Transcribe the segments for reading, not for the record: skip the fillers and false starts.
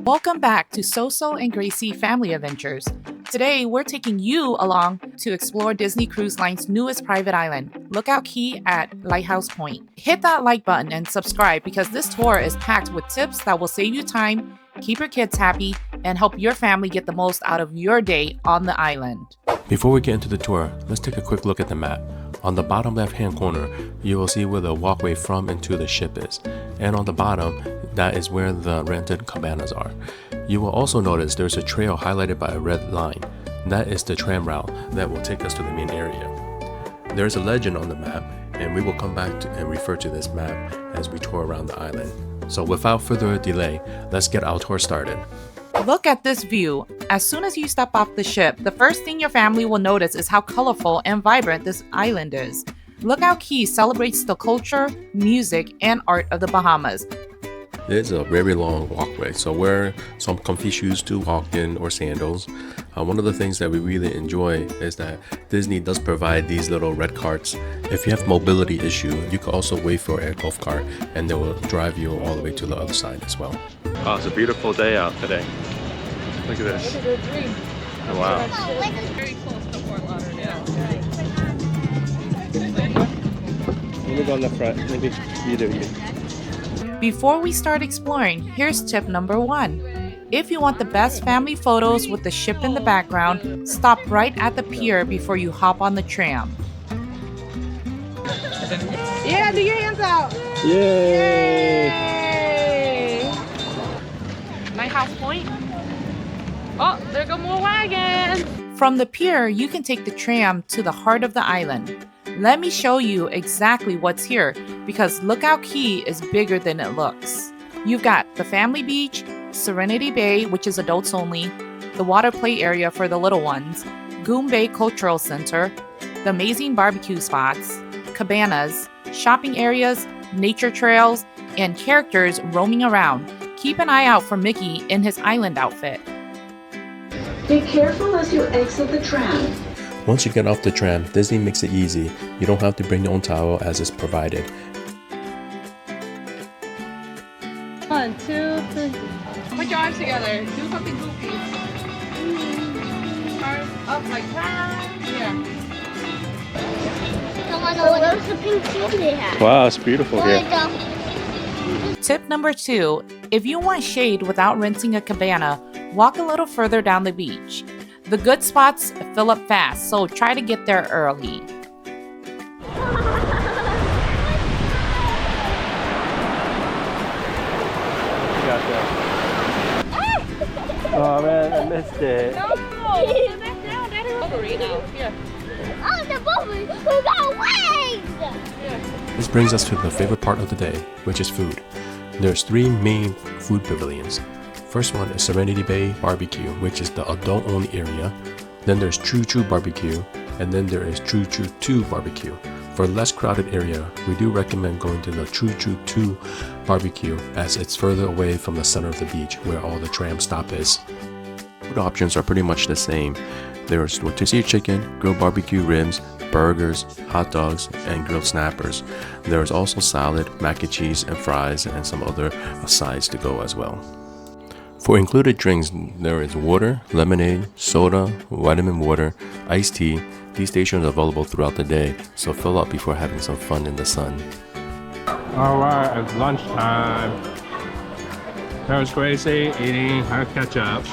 Welcome back to Soso and Gracie Family Adventures. Today, we're taking you along to explore Disney Cruise Line's newest private island, Lookout Cay at Lighthouse Point. Hit that like button and subscribe because this tour is packed with tips that will save you time, keep your kids happy, and help your family get the most out of your day on the island. Before we get into the tour, let's take a quick look at the map. On the bottom left-hand corner, you will see where the walkway from and to the ship is. And on the bottom, that is where the rented cabanas are. You will also notice there's a trail highlighted by a red line. That is the tram route that will take us to the main area. There's a legend on the map, and we will come back to and refer to this map as we tour around the island. So without further delay, let's get our tour started. Look at this view. As soon as you step off the ship, the first thing your family will notice is how colorful and vibrant this island is. Lookout Cay celebrates the culture, music, and art of the Bahamas. It's a very long walkway, so wear some comfy shoes to walk in or sandals. One of the things that we really enjoy is that Disney does provide these little red carts. If you have mobility issue, you can also wait for a golf cart and they will drive you all the way to the other side as well. Oh, it's a beautiful day out today. Look at this. Oh, wow. Very close to Fort Lauderdale. We'll look on the front, maybe either of you. Before we start exploring, here's tip number 1. If you want the best family photos with the ship in the background, stop right at the pier before you hop on the tram. Yeah, do your hands out. Yay! Yay! Lighthouse Point. Oh, there go more wagons. From the pier, you can take the tram to the heart of the island. Let me show you exactly what's here because Lookout Cay is bigger than it looks. You've got the family beach, Serenity Bay, which is adults only, the water play area for the little ones, Goombay Cultural Center, the amazing barbecue spots, cabanas, shopping areas, nature trails, and characters roaming around. Keep an eye out for Mickey in his island outfit. Be careful as you exit the tram. Once you get off the tram, Disney makes it easy. You don't have to bring your own towel as it's provided. 1, 2, 3. Put your arms together. Do something goofy. Arms up like that. Yeah. Where's the pink tea they have? Wow, it's beautiful here. Tip number 2, if you want shade without renting a cabana, walk a little further down the beach. The good spots fill up fast, so try to get there early. Oh man, I missed it. No! Get back down. That is over now. Yeah. Oh, the bubble! We got wings! This brings us to the favorite part of the day, which is food. There's 3 main food pavilions. First one is Serenity Bay Barbecue, which is the adult-only area. Then there's True True Barbecue, and then there is True True 2 Barbecue. For a less crowded area, we do recommend going to the True True 2 Barbecue as it's further away from the center of the beach where all the tram stop is. Food options are pretty much the same. There's rotisserie chicken, grilled barbecue ribs, burgers, hot dogs, and grilled snappers. There is also salad, mac and cheese, and fries, and some other sides to go as well. For included drinks, there is water, lemonade, soda, vitamin water, iced tea. These stations are available throughout the day, so fill up before having some fun in the sun. Alright, it's lunchtime. There's Gracie eating her ketchup.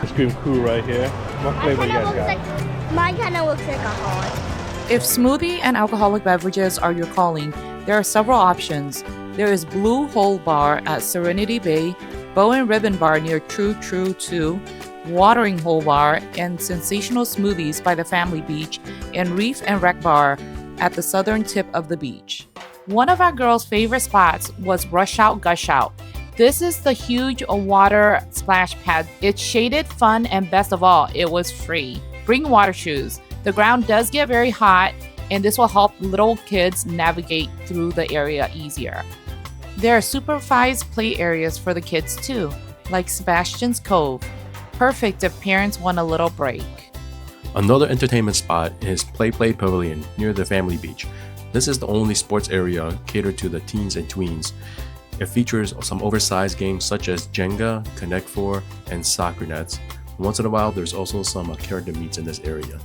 Ice cream crew right here. What flavor you guys got? Mine kind of looks like a heart. If smoothie and alcoholic beverages are your calling, there are several options. There is Blue Hole Bar at Serenity Bay, Bow and Ribbon Bar near True True 2, Watering Hole Bar, and Sensational Smoothies by the Family Beach, and Reef and Wreck Bar at the southern tip of the beach. One of our girls' favorite spots was Rush Out Gush Out. This is the huge water splash pad. It's shaded, fun, and best of all, it was free. Bring water shoes. The ground does get very hot, and this will help little kids navigate through the area easier. There are supervised play areas for the kids too, like Sebastian's Cove. Perfect if parents want a little break. Another entertainment spot is Play Pavilion near the Family Beach. This is the only sports area catered to the teens and tweens. It features some oversized games such as Jenga, Connect 4, and soccer nets. Once in a while, there's also some character meets in this area.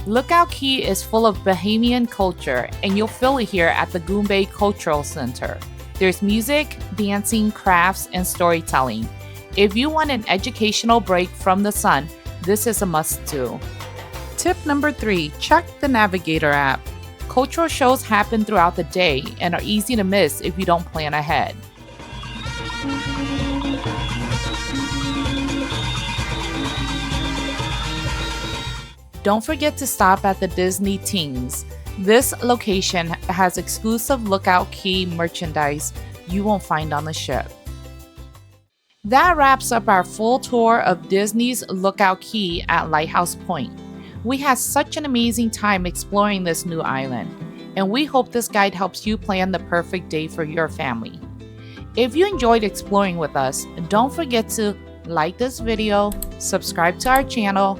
Lookout Cay is full of Bahamian culture, and you'll feel it here at the Goombay Cultural Center. There's music, dancing, crafts, and storytelling. If you want an educational break from the sun, this is a must-do. Tip number 3, check the Navigator app. Cultural shows happen throughout the day and are easy to miss if you don't plan ahead. Don't forget to stop at the Disney Teens. This location has exclusive Lookout Cay merchandise you won't find on the ship. That wraps up our full tour of Disney's Lookout Cay at Lighthouse Point. We had such an amazing time exploring this new island, and we hope this guide helps you plan the perfect day for your family. If you enjoyed exploring with us, don't forget to like this video, subscribe to our channel,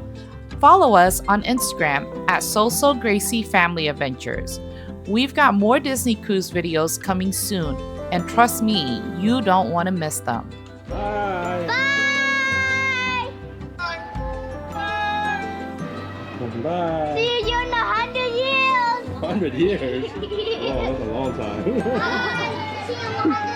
follow us on Instagram at So Gracie Family Adventures. We've got more Disney Cruise videos coming soon, and trust me, you don't want to miss them. Bye. Bye. See you in 100 years. 100 years? Oh, that's a long time. See you in 100